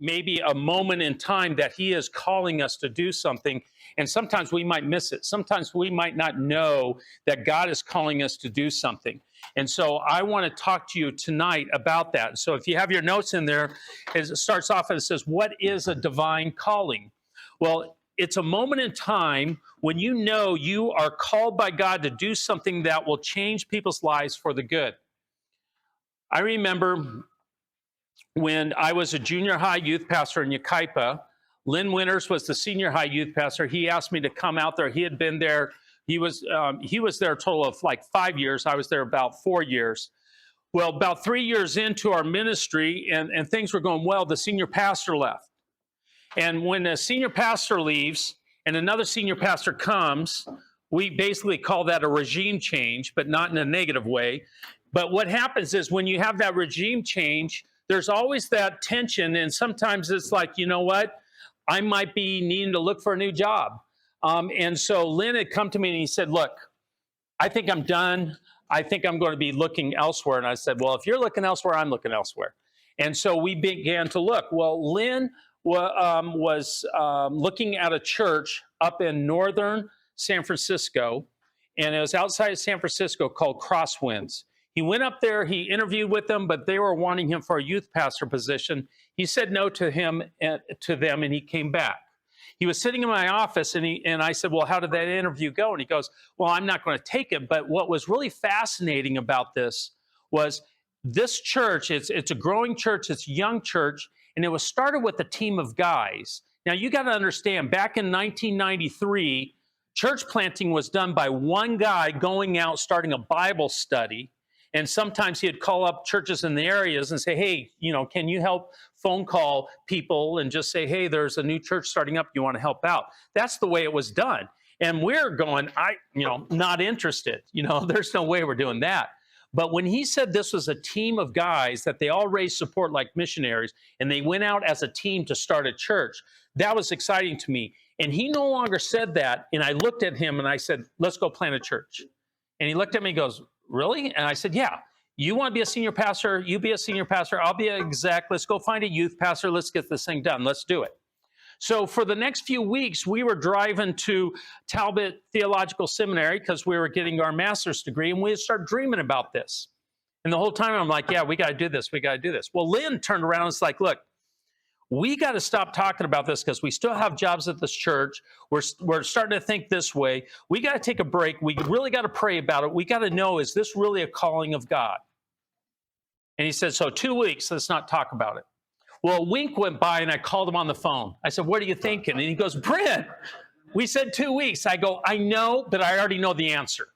maybe a moment in time that he is calling us to do something. And sometimes we might miss it. Sometimes we might not know that God is calling us to do something. And so I want to talk to you tonight about that. So if you have your notes in there, it starts off and it says, what is a divine calling? Well, it's a moment in time when you know you are called by God to do something that will change people's lives for the good. I remember when I was a junior high youth pastor in Yucaipa. Lynn Winters was the senior high youth pastor. He asked me to come out there. He had been there. He was there a total of like 5 years. I was there about 4 years. Well, about 3 years into our ministry, and things were going well, the senior pastor left. And when a senior pastor leaves and another senior pastor comes, we basically call that a regime change, but not in a negative way. But what happens is when you have that regime change, there's always that tension. And sometimes it's like, you know what? I might be needing to look for a new job. And so Lynn had come to me and he said, look, I think I'm done. I think I'm going to be looking elsewhere. And I said, well, if you're looking elsewhere, I'm looking elsewhere. And so we began to look. Well, Lynn was looking at a church up in northern San Francisco, and it was outside of San Francisco called Crosswinds. He went up there, he interviewed with them, but they were wanting him for a youth pastor position. He said no to them, and he came back. He was sitting in my office, and I said, well, how did that interview go? And he goes, well, I'm not going to take it. But what was really fascinating about this was this church, it's a growing church, it's a young church, and it was started with a team of guys. Now, you got to understand, back in 1993, church planting was done by one guy going out, starting a Bible study. And sometimes he'd call up churches in the areas and say, hey, can you help phone call people and just say, hey, there's a new church starting up. You want to help out? That's the way it was done. And we're going, not interested. There's no way we're doing that. But when he said this was a team of guys that they all raised support like missionaries, and they went out as a team to start a church, that was exciting to me. And he no longer said that. And I looked at him and I said, let's go plant a church. And he looked at me and goes, really? And I said, yeah. You want to be a senior pastor? You be a senior pastor. I'll be an exec. Let's go find a youth pastor. Let's get this thing done. Let's do it. So for the next few weeks, we were driving to Talbot Theological Seminary because we were getting our master's degree, and we started dreaming about this. And the whole time I'm like, yeah, we got to do this. We got to do this. Well, Lynn turned around and was like, look, we got to stop talking about this because we still have jobs at this church. We're starting to think this way. We got to take a break. We really got to pray about it. We got to know, is this really a calling of God? And he said, so 2 weeks, let's not talk about it. Well, a week went by and I called him on the phone. I said, what are you thinking? And he goes, Brent, we said 2 weeks. I go, I know, but I already know the answer.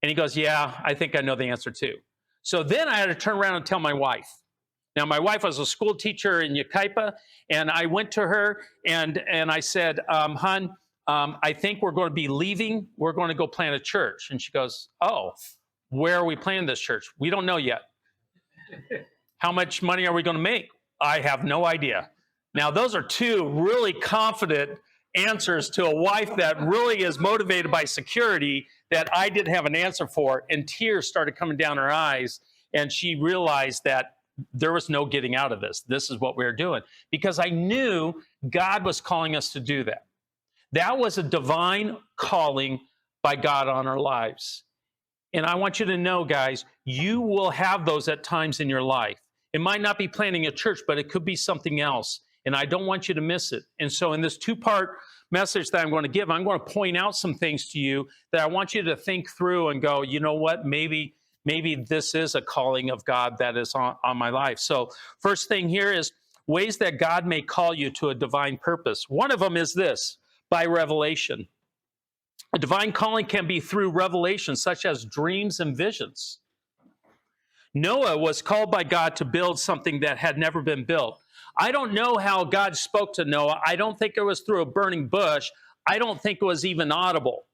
And he goes, yeah, I think I know the answer too. So then I had to turn around and tell my wife. Now, my wife was a school teacher in Yucaipa, and I went to her and I said, hon, I think we're going to be leaving. We're going to go plant a church. And she goes, oh, where are we planting this church? We don't know yet. How much money are we going to make? I have no idea. Now, those are two really confident answers to a wife that really is motivated by security that I didn't have an answer for. And tears started coming down her eyes. And she realized that there was no getting out of this. This is what we were doing. Because I knew God was calling us to do that. That was a divine calling by God on our lives. And I want you to know, guys, you will have those at times in your life. It might not be planting a church, but it could be something else. And I don't want you to miss it. And so in this two-part message that I'm going to give, I'm going to point out some things to you that I want you to think through and go, you know what, maybe this is a calling of God that is on my life. So first thing here is ways that God may call you to a divine purpose. One of them is this, by revelation. A divine calling can be through revelation, such as dreams and visions. Noah was called by God to build something that had never been built. I don't know how God spoke to Noah. I don't think it was through a burning bush. I don't think it was even audible.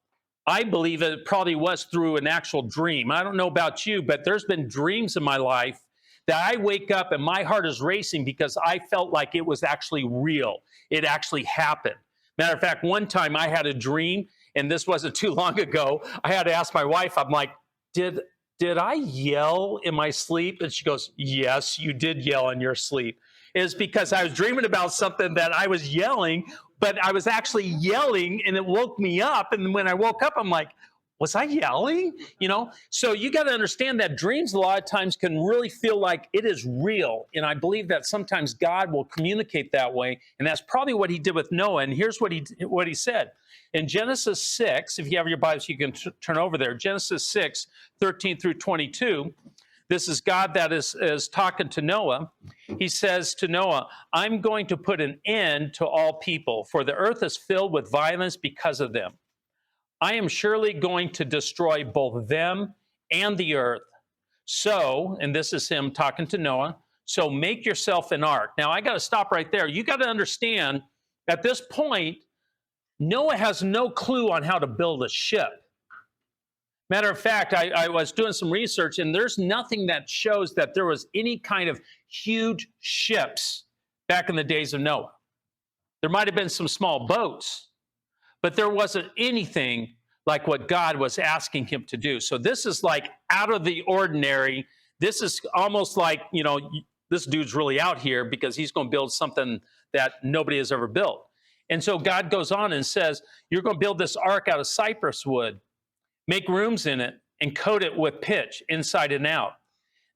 I believe it probably was through an actual dream. I don't know about you, but there's been dreams in my life that I wake up and my heart is racing because I felt like it was actually real. It actually happened. Matter of fact, one time I had a dream, and this wasn't too long ago. I had to ask my wife, I'm like, did I yell in my sleep? And she goes, yes, you did yell in your sleep. is because I was dreaming about something that I was yelling, but I was actually yelling and it woke me up. And when I woke up, I'm like, was I yelling? So you got to understand that dreams a lot of times can really feel like it is real. And I believe that sometimes God will communicate that way. And that's probably what he did with Noah. And here's what he said. In Genesis 6, if you have your Bibles, you can turn over there. Genesis 6, 13 through 22. This is God that is talking to Noah. He says to Noah, I'm going to put an end to all people, for the earth is filled with violence because of them. I am surely going to destroy both them and the earth. So, and this is him talking to Noah, so make yourself an ark. Now, I got to stop right there. You got to understand, at this point, Noah has no clue on how to build a ship. Matter of fact, I was doing some research, and there's nothing that shows that there was any kind of huge ships back in the days of Noah. There might have been some small boats, but there wasn't anything like what God was asking him to do. So this is like out of the ordinary. This is almost like, this dude's really out here because he's going to build something that nobody has ever built. And so God goes on and says, you're going to build this ark out of cypress wood, make rooms in it, and coat it with pitch inside and out.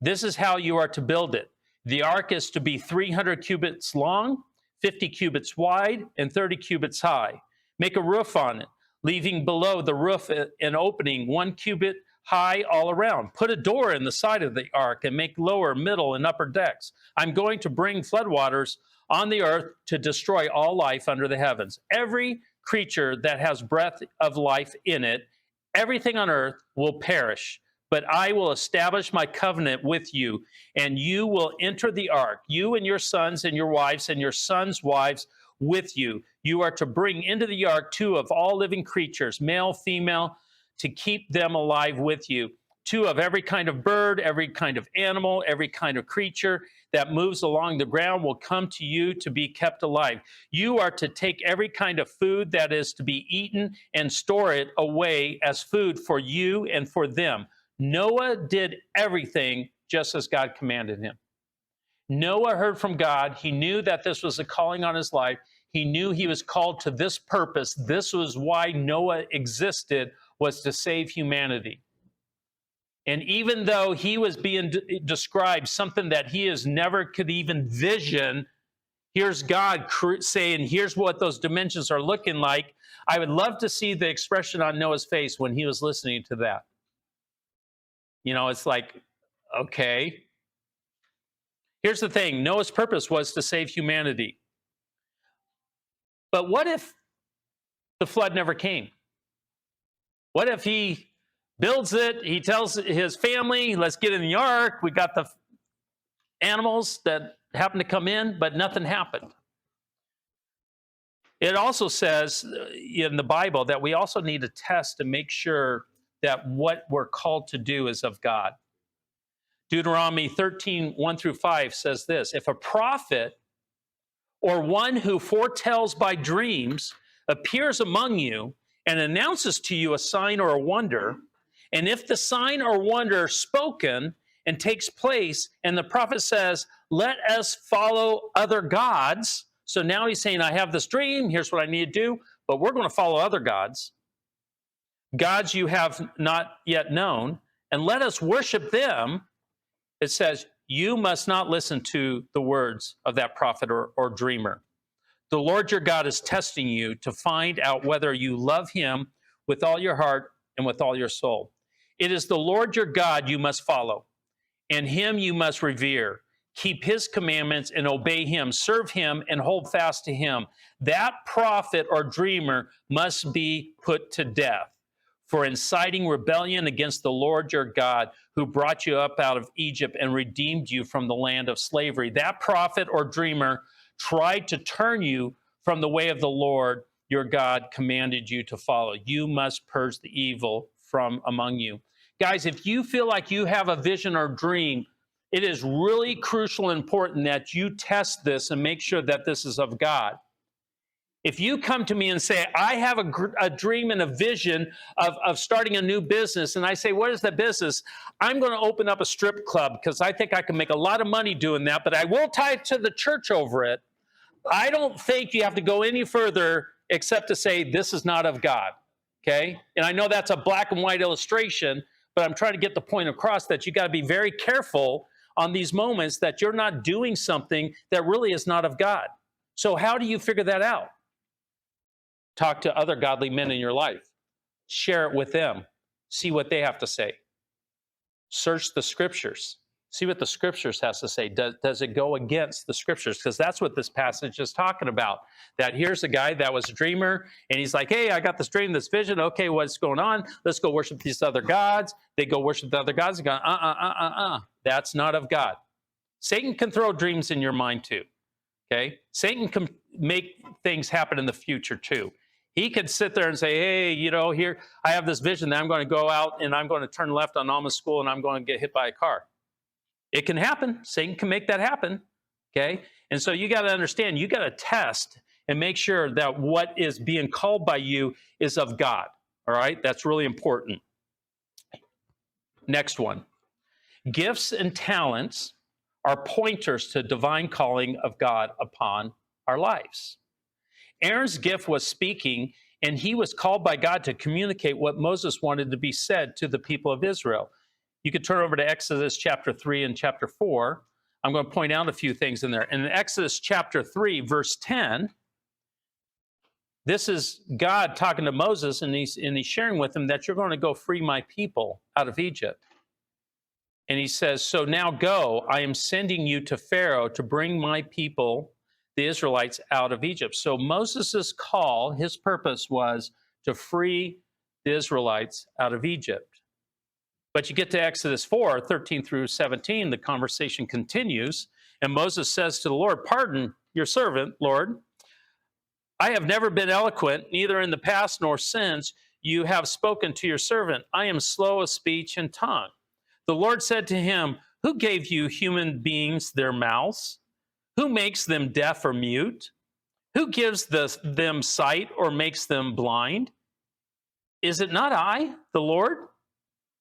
This is how you are to build it. The ark is to be 300 cubits long, 50 cubits wide, and 30 cubits high. Make a roof on it, leaving below the roof an opening 1 cubit high all around. Put a door in the side of the ark and make lower, middle, and upper decks. I'm going to bring floodwaters on the earth to destroy all life under the heavens. Every creature that has breath of life in it, everything on earth will perish. But I will establish my covenant with you, and you will enter the ark, you and your sons and your wives and your sons' wives with you. You are to bring into the ark 2 of all living creatures, male, female, to keep them alive with you. 2 of every kind of bird, every kind of animal, every kind of creature that moves along the ground will come to you to be kept alive. You are to take every kind of food that is to be eaten and store it away as food for you and for them. Noah did everything just as God commanded him. Noah heard from God. He knew that this was a calling on his life. He knew he was called to this purpose. This was why Noah existed, was to save humanity. And even though he was being described something that he has never could even vision, here's God saying, here's what those dimensions are looking like. I would love to see the expression on Noah's face when he was listening to that. It's like, okay. Here's the thing. Noah's purpose was to save humanity. But what if the flood never came? What if he builds it, he tells his family, let's get in the ark, we got the animals that happen to come in, but nothing happened. It also says in the Bible that we also need to test to make sure that what we're called to do is of God. Deuteronomy 13, 1 through 5 says this, if a prophet or one who foretells by dreams appears among you and announces to you a sign or a wonder, and if the sign or wonder spoken and takes place, and the prophet says, let us follow other gods. So now he's saying, I have this dream, here's what I need to do, but we're going to follow other gods. Gods you have not yet known, and let us worship them. It says, you must not listen to the words of that prophet or dreamer. The Lord your God is testing you to find out whether you love him with all your heart and with all your soul. It is the Lord your God you must follow, and him you must revere. Keep his commandments and obey him. Serve him and hold fast to him. That prophet or dreamer must be put to death for inciting rebellion against the Lord your God, who brought you up out of Egypt and redeemed you from the land of slavery. That prophet or dreamer tried to turn you from the way of the Lord your God commanded you to follow. You must purge the evil from among you. Guys, if you feel like you have a vision or dream, it is really crucial and important that you test this and make sure that this is of God. If you come to me and say, I have a dream and a vision of starting a new business, and I say, what is that business? I'm going to open up a strip club because I think I can make a lot of money doing that, but I will tie it to the church over it. I don't think you have to go any further except to say, this is not of God. Okay? And I know that's a black and white illustration, but I'm trying to get the point across that you got to be very careful on these moments that you're not doing something that really is not of God. So how do you figure that out? Talk to other godly men in your life. Share it with them. See what they have to say. Search the scriptures. See what the scriptures has to say. Does it go against the scriptures? Because that's what this passage is talking about. That here's a guy that was a dreamer, and he's like, hey, I got this dream, this vision. Okay, what's going on? Let's go worship these other gods. They go worship the other gods and go, That's not of God. Satan can throw dreams in your mind too. Okay? Satan can make things happen in the future too. He could sit there and say, hey, here, I have this vision that I'm going to go out and I'm going to turn left on Alma School and I'm going to get hit by a car. It can happen. Satan can make that happen. Okay? And so you got to understand, you got to test and make sure that what is being called by you is of God. All right? That's really important. Next one. Gifts and talents are pointers to divine calling of God upon our lives. Aaron's gift was speaking, and he was called by God to communicate what Moses wanted to be said to the people of Israel. You could turn over to Exodus chapter 3 and chapter 4. I'm going to point out a few things in there. In Exodus chapter 3, verse 10, this is God talking to Moses, and he's sharing with him that you're going to go free my people out of Egypt. And he says, so now go, I am sending you to Pharaoh to bring my people, the Israelites, out of Egypt. So Moses' call, his purpose was to free the Israelites out of Egypt. But you get to Exodus 4, 13 through 17, the conversation continues, and Moses says to the Lord, pardon your servant, Lord. I have never been eloquent, neither in the past nor since you have spoken to your servant. I am slow of speech and tongue. The Lord said to him, who gave you human beings their mouths? Who makes them deaf or mute? Who gives them sight or makes them blind? Is it not I, the Lord?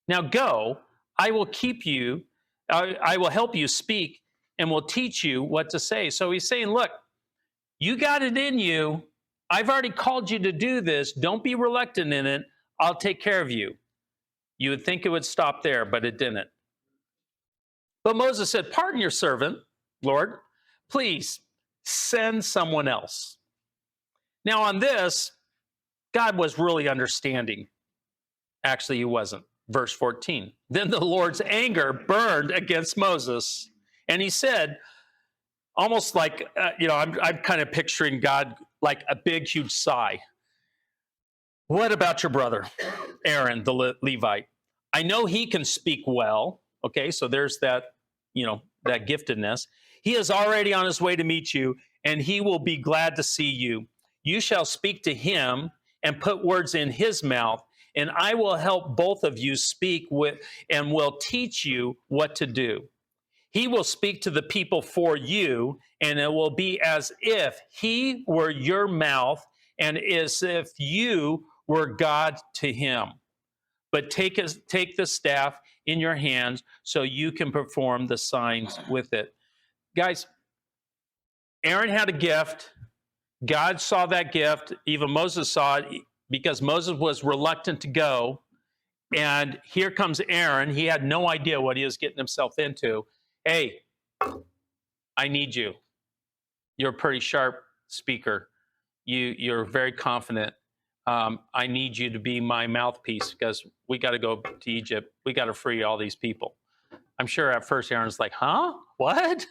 Now go, I will keep you, I will help you speak and will teach you what to say. So he's saying, look, you got it in you. I've already called you to do this. Don't be reluctant in it. I'll take care of you. You would think it would stop there, but it didn't. But Moses said, pardon your servant, Lord. Please send someone else. Now on this, God was really understanding. Actually, he wasn't. Verse 14. Then the Lord's anger burned against Moses. And he said, almost like, I'm kind of picturing God like a big, huge sigh. What about your brother, Aaron, the Levite? I know he can speak well. Okay, so there's that, that giftedness. He is already on his way to meet you, and he will be glad to see you. You shall speak to him and put words in his mouth, and I will help both of you speak with and will teach you what to do. He will speak to the people for you, and it will be as if he were your mouth and as if you were God to him. But take the staff in your hands so you can perform the signs with it. Guys, Aaron had a gift. God saw that gift. Even Moses saw it because Moses was reluctant to go. And here comes Aaron. He had no idea what he was getting himself into. Hey, I need you. You're a pretty sharp speaker. You're very confident. I need you to be my mouthpiece because we got to go to Egypt. We got to free all these people. I'm sure at first Aaron's like, huh? What?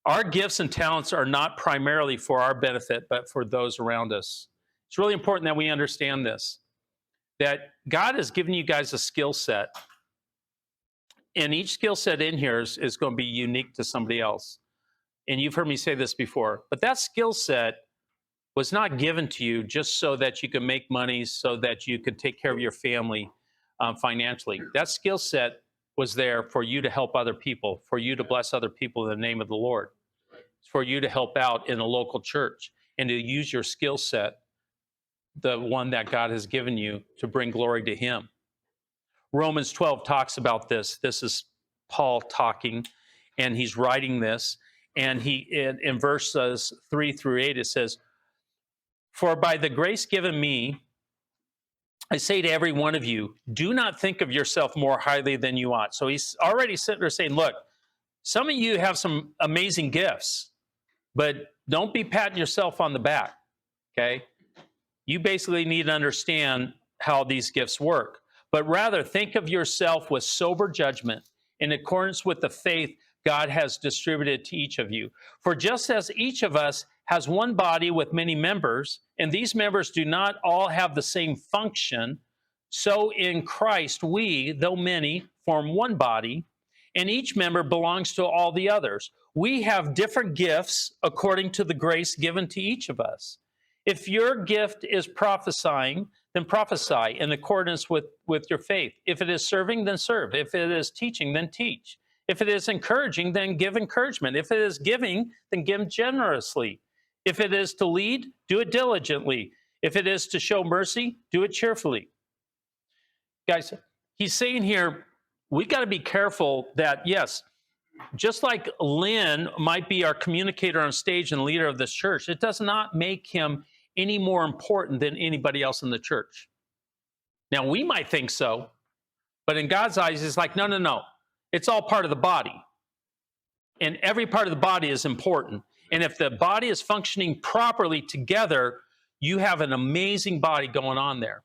Our gifts and talents are not primarily for our benefit, but for those around us. It's really important that we understand this, that God has given you guys a skill set. And each skill set in here is going to be unique to somebody else. And you've heard me say this before, but that skill set was not given to you just so that you could make money, so that you could take care of your family financially. That skill set was there for you to help other people, for you to bless other people in the name of the Lord. It's for you to help out in a local church. and to use your skill set, the one that God has given you, to bring glory to him. Romans 12 talks about this. This is Paul talking, and he's writing this. And in verses 3 through 8, it says, "For by the grace given me, I say to every one of you, do not think of yourself more highly than you ought." So he's already sitting there saying, look, some of you have some amazing gifts, but don't be patting yourself on the back, okay? You basically need to understand how these gifts work, but rather think of yourself with sober judgment in accordance with the faith God has distributed to each of you. For just as each of us has one body with many members, and these members do not all have the same function, so in Christ we, though many, form one body, and each member belongs to all the others. We have different gifts according to the grace given to each of us. If your gift is prophesying, then prophesy in accordance with your faith. If it is serving, then serve. If it is teaching, then teach. If it is encouraging, then give encouragement. If it is giving, then give generously. If it is to lead, do it diligently. If it is to show mercy, do it cheerfully. Guys, he's saying here, we got to be careful that, yes, just like Lynn might be our communicator on stage and leader of this church, it does not make him any more important than anybody else in the church. Now, we might think so, but in God's eyes, it's like, no. It's all part of the body. And every part of the body is important. And if the body is functioning properly together, you have an amazing body going on there.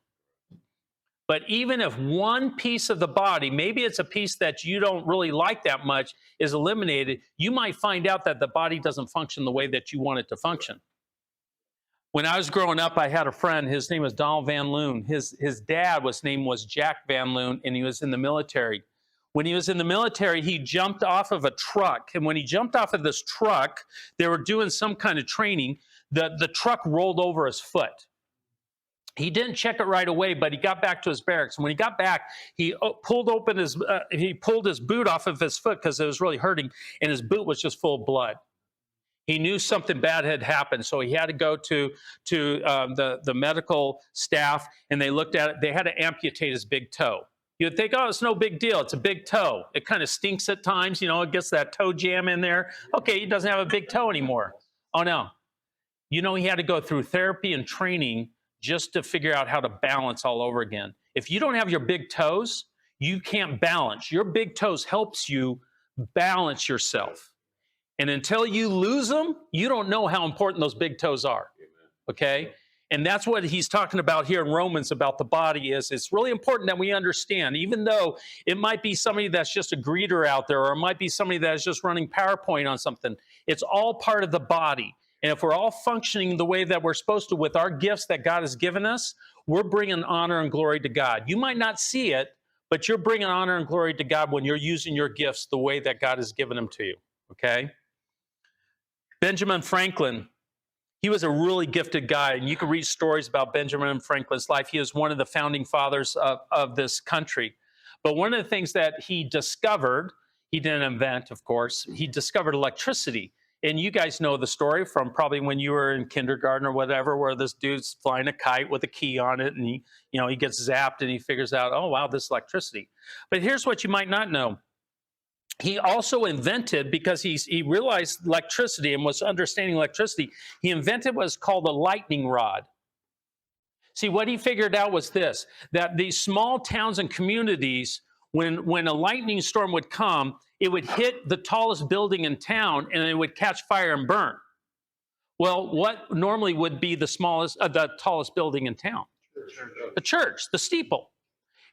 But even if one piece of the body, maybe it's a piece that you don't really like that much, is eliminated, you might find out that the body doesn't function the way that you want it to function. When I was growing up, I had a friend, his name was Donald Van Loon. His dad's name was Jack Van Loon, and he was in the military. When he was in the military, he jumped off of a truck. And when he jumped off of this truck, they were doing some kind of training. The truck rolled over his foot. He didn't check it right away, but he got back to his barracks. And when he got back, he pulled his boot off of his foot because it was really hurting, and his boot was just full of blood. He knew something bad had happened, so he had to go to the medical staff, and they looked at it. They had to amputate his big toe. You'd think, oh, it's no big deal. It's a big toe. It kind of stinks at times. It gets that toe jam in there. Okay, he doesn't have a big toe anymore. Oh, no. He had to go through therapy and training just to figure out how to balance all over again. If you don't have your big toes, you can't balance. Your big toes helps you balance yourself. And until you lose them, you don't know how important those big toes are. Okay? And that's what he's talking about here in Romans about the body is it's really important that we understand, even though it might be somebody that's just a greeter out there, or it might be somebody that's just running PowerPoint on something. It's all part of the body. And if we're all functioning the way that we're supposed to with our gifts that God has given us, we're bringing honor and glory to God. You might not see it, but you're bringing honor and glory to God when you're using your gifts the way that God has given them to you. Okay? Benjamin Franklin, he was a really gifted guy, and you can read stories about Benjamin Franklin's life. He was one of the founding fathers of this country. But one of the things that he discovered, he didn't invent, of course, he discovered electricity. And you guys know the story from probably when you were in kindergarten or whatever, where this dude's flying a kite with a key on it, and he gets zapped and he figures out, oh, wow, this is electricity. But here's what you might not know. He also invented, because he realized electricity and was understanding electricity, he invented what's called a lightning rod. See, what he figured out was this, that these small towns and communities, when a lightning storm would come, it would hit the tallest building in town and it would catch fire and burn. Well, what normally would be the tallest building in town? The church, the steeple.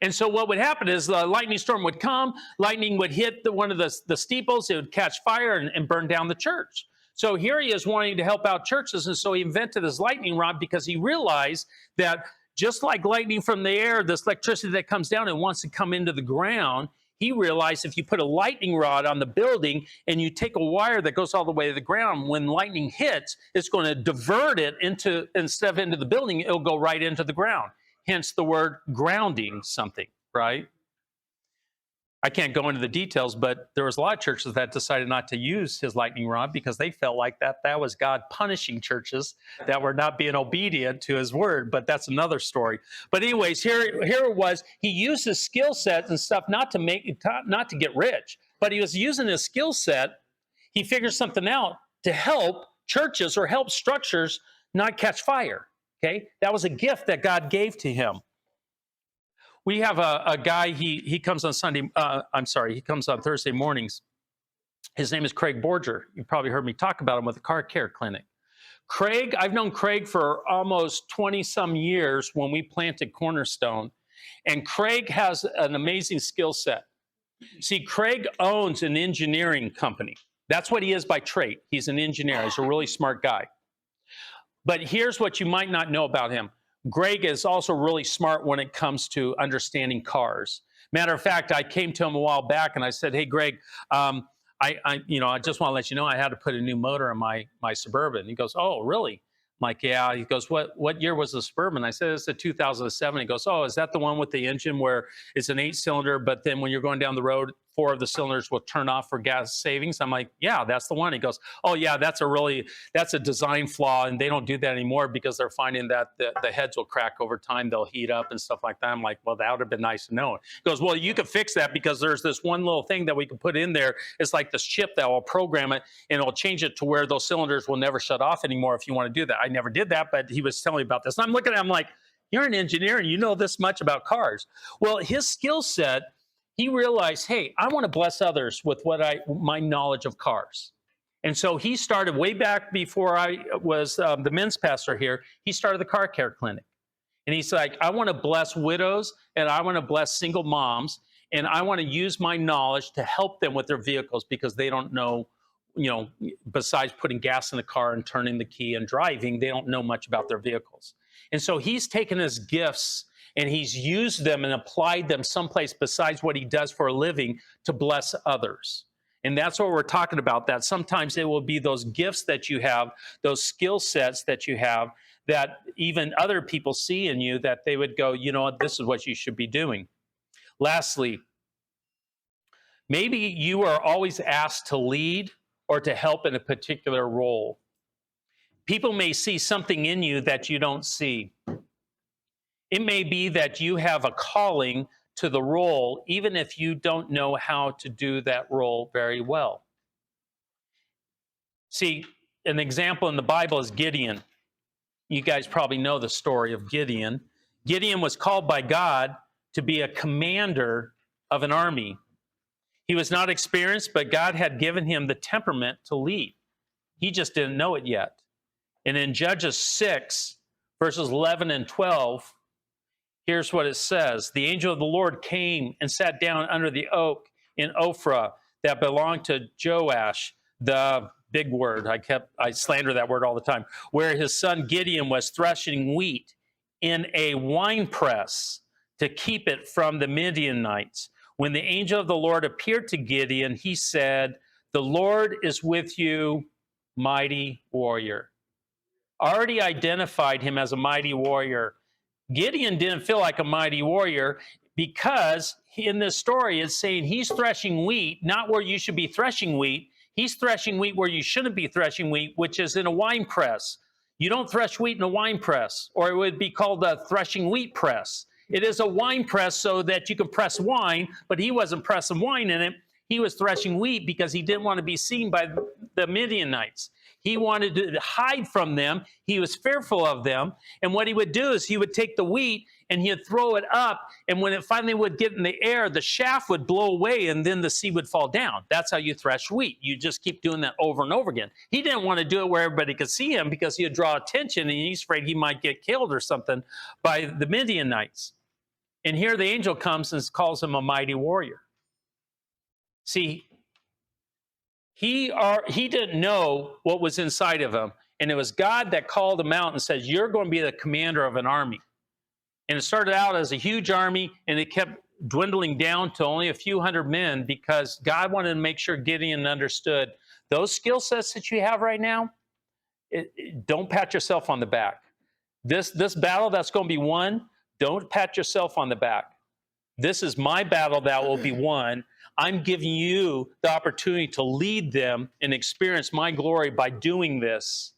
And so what would happen is the lightning storm would come, lightning would hit one of the steeples, it would catch fire and burn down the church. So here he is wanting to help out churches, and so he invented his lightning rod because he realized that just like lightning from the air, this electricity that comes down and wants to come into the ground, he realized if you put a lightning rod on the building and you take a wire that goes all the way to the ground, when lightning hits, it's going to divert it instead of into the building, it'll go right into the ground. Hence the word grounding something, right? I can't go into the details, but there was a lot of churches that decided not to use his lightning rod because they felt like that was God punishing churches that were not being obedient to his word. But that's another story. But anyways, here it was. He used his skill set and stuff not to get rich, but he was using his skill set. He figured something out to help churches or help structures not catch fire. Okay, that was a gift that God gave to him. We have a guy, he comes on he comes on Thursday mornings. His name is Craig Borger. You probably heard me talk about him with the car care clinic. Craig, I've known Craig for almost 20 some years when we planted Cornerstone. And Craig has an amazing skill set. See, Craig owns an engineering company. That's what he is by trade. He's an engineer. He's a really smart guy. But here's what you might not know about him. Greg is also really smart when it comes to understanding cars. Matter of fact, I came to him a while back and I said, "Hey, Greg, I just want to let you know I had to put a new motor in my Suburban." He goes, "Oh, really?" I'm like, "Yeah." He goes, "What year was the Suburban?" I said, "It's a 2007." He goes, "Oh, is that the one with the engine where it's an 8-cylinder, but then when you're going down the road, 4 of the cylinders will turn off for gas savings?" I'm like, "Yeah, that's the one." He goes, "Oh yeah, that's a design flaw, and they don't do that anymore because they're finding that the heads will crack over time, they'll heat up and stuff like that." I'm like, "Well, that would have been nice to know." He goes, "Well, you could fix that because there's this one little thing that we can put in there. It's like this chip that will program it, and it'll change it to where those cylinders will never shut off anymore if you want to do that." I never did that, but he was telling me about this. And I'm looking at him like, "You're an engineer and you know this much about cars." Well, his skill set, he realized, hey, I want to bless others with my knowledge of cars. And so he started way back before I was the men's pastor here. He started the car care clinic. And he's like, I want to bless widows and I want to bless single moms. And I want to use my knowledge to help them with their vehicles because they don't know, besides putting gas in the car and turning the key and driving, they don't know much about their vehicles. And so he's taken his gifts and he's used them and applied them someplace besides what he does for a living to bless others. And that's what we're talking about, that sometimes it will be those gifts that you have, those skill sets that you have, that even other people see in you that they would go, you know what, this is what you should be doing. Lastly, maybe you are always asked to lead or to help in a particular role. People may see something in you that you don't see. It may be that you have a calling to the role, even if you don't know how to do that role very well. See, an example in the Bible is Gideon. You guys probably know the story of Gideon. Gideon was called by God to be a commander of an army. He was not experienced, but God had given him the temperament to lead. He just didn't know it yet. And in Judges 6, verses 11 and 12, here's what it says. The angel of the Lord came and sat down under the oak in Ophrah that belonged to Joash, the big word. I slander that word all the time, where his son Gideon was threshing wheat in a winepress to keep it from the Midianites. When the angel of the Lord appeared to Gideon, he said, "The Lord is with you, mighty warrior." Already identified him as a mighty warrior. Gideon didn't feel like a mighty warrior because in this story it's saying he's threshing wheat, not where you should be threshing wheat. He's threshing wheat where you shouldn't be threshing wheat, which is in a wine press. You don't thresh wheat in a wine press, or it would be called a threshing wheat press. It is a wine press so that you can press wine, but he wasn't pressing wine in it. He was threshing wheat because he didn't want to be seen by the Midianites. He wanted to hide from them. He was fearful of them. And what he would do is he would take the wheat and he'd throw it up. And when it finally would get in the air, the chaff would blow away and then the seed would fall down. That's how you thresh wheat. You just keep doing that over and over again. He didn't want to do it where everybody could see him because he'd draw attention and he's afraid he might get killed or something by the Midianites. And here the angel comes and calls him a mighty warrior. See, he didn't know what was inside of him. And it was God that called him out and said, "You're going to be the commander of an army." And it started out as a huge army, and it kept dwindling down to only a few hundred men because God wanted to make sure Gideon understood those skill sets that you have right now, don't pat yourself on the back. This battle that's going to be won, don't pat yourself on the back. This is my battle that will be won. I'm giving you the opportunity to lead them and experience my glory by doing this.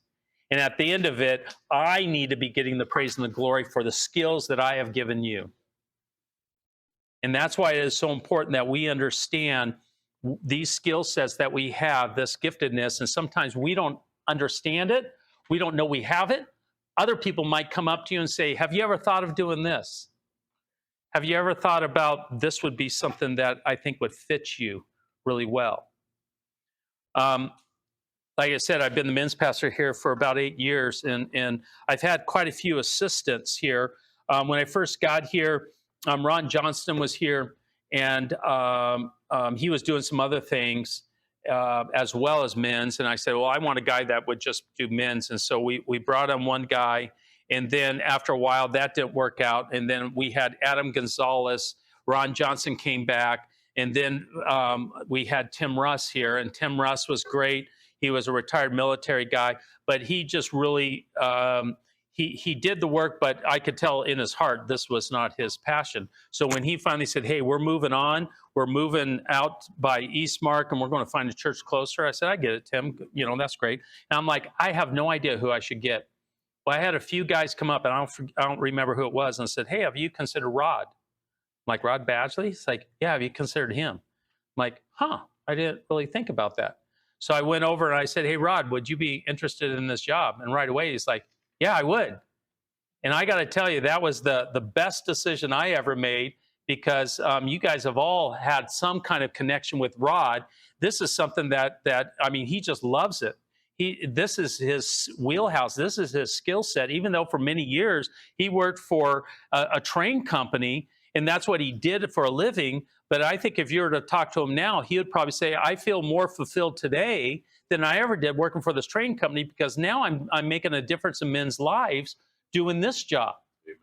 And at the end of it, I need to be getting the praise and the glory for the skills that I have given you. And that's why it is so important that we understand these skill sets that we have, this giftedness. And sometimes we don't understand it. We don't know we have it. Other people might come up to you and say, have you ever thought of doing this? Have you ever thought about this would be something that I think would fit you really well? Like I said, I've been the men's pastor here for about 8 years, and I've had quite a few assistants here. When I first got here, Ron Johnston was here, and he was doing some other things as well as men's. And I said, well, I want a guy that would just do men's. And so we brought on one guy. And then after a while, that didn't work out. And then we had Adam Gonzalez. Ron Johnson came back. And then we had Tim Russ here. And Tim Russ was great. He was a retired military guy. But he just really, he did the work, but I could tell in his heart this was not his passion. So when he finally said, hey, we're moving on. We're moving out by Eastmark, and we're going to find a church closer. I said, I get it, Tim. That's great. And I'm like, I have no idea who I should get. Well, I had a few guys come up, and I don't remember who it was, and I said, hey, have you considered Rod? I'm like, Rod Badgley? It's like, yeah, have you considered him? I'm like, I didn't really think about that. So I went over and I said, hey, Rod, would you be interested in this job? And right away, he's like, yeah, I would. And I got to tell you, that was the best decision I ever made, because you guys have all had some kind of connection with Rod. This is something that he just loves it. This is his wheelhouse. This is his skill set, even though for many years he worked for a train company, and that's what he did for a living. But I think if you were to talk to him now, he would probably say, I feel more fulfilled today than I ever did working for this train company, because now I'm making a difference in men's lives doing this job. Amen.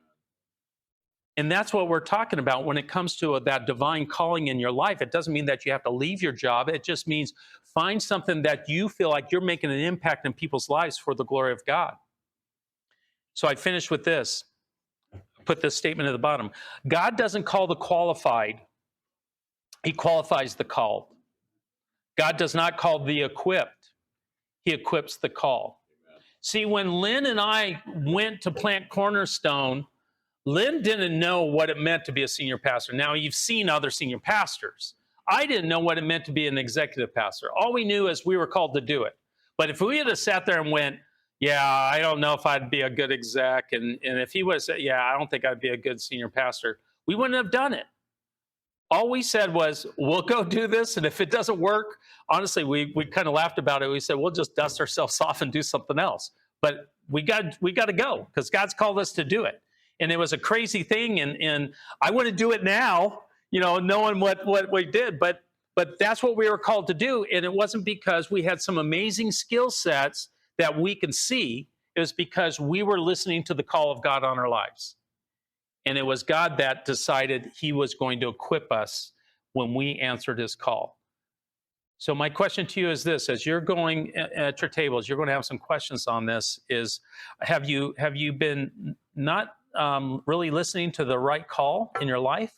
And that's what we're talking about when it comes to that divine calling in your life. It doesn't mean that you have to leave your job. It just means find something that you feel like you're making an impact in people's lives for the glory of God. So I finish with this. Put this statement at the bottom. God doesn't call the qualified. He qualifies the called. God does not call the equipped. He equips the called. See, when Lynn and I went to plant Cornerstone, Lynn didn't know what it meant to be a senior pastor. Now, you've seen other senior pastors. I didn't know what it meant to be an executive pastor. All we knew is we were called to do it. But if we had sat there and went, yeah, I don't know if I'd be a good exec, and if he would have said, yeah, I don't think I'd be a good senior pastor, we wouldn't have done it. All we said was, we'll go do this, and if it doesn't work, honestly, we kind of laughed about it. We said, we'll just dust ourselves off and do something else. But we got to go, because God's called us to do it. And it was a crazy thing, and I wouldn't do it now, knowing what we did, but that's what we were called to do. And it wasn't because we had some amazing skill sets that we can see. It was because we were listening to the call of God on our lives. And it was God that decided he was going to equip us when we answered his call. So my question to you is this: as you're going at your tables, you're going to have some questions on this. Is have you been not really listening to the right call in your life?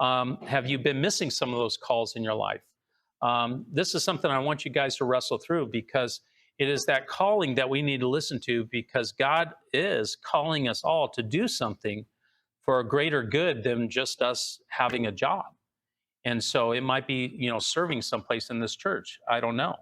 Have you been missing some of those calls in your life? This is something I want you guys to wrestle through, because it is that calling that we need to listen to, because God is calling us all to do something for a greater good than just us having a job. And so it might be, serving someplace in this church. I don't know.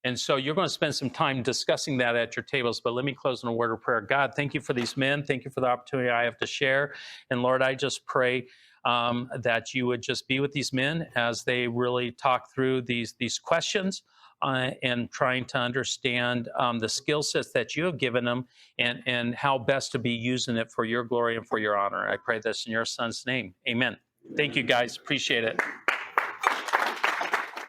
And so you're going to spend some time discussing that at your tables. But let me close in a word of prayer. God, thank you for these men. Thank you for the opportunity I have to share. And Lord, I just pray that you would just be with these men as they really talk through these questions and trying to understand the skill sets that you have given them, and how best to be using it for your glory and for your honor. I pray this in your son's name. Amen. Thank you, guys. Appreciate it.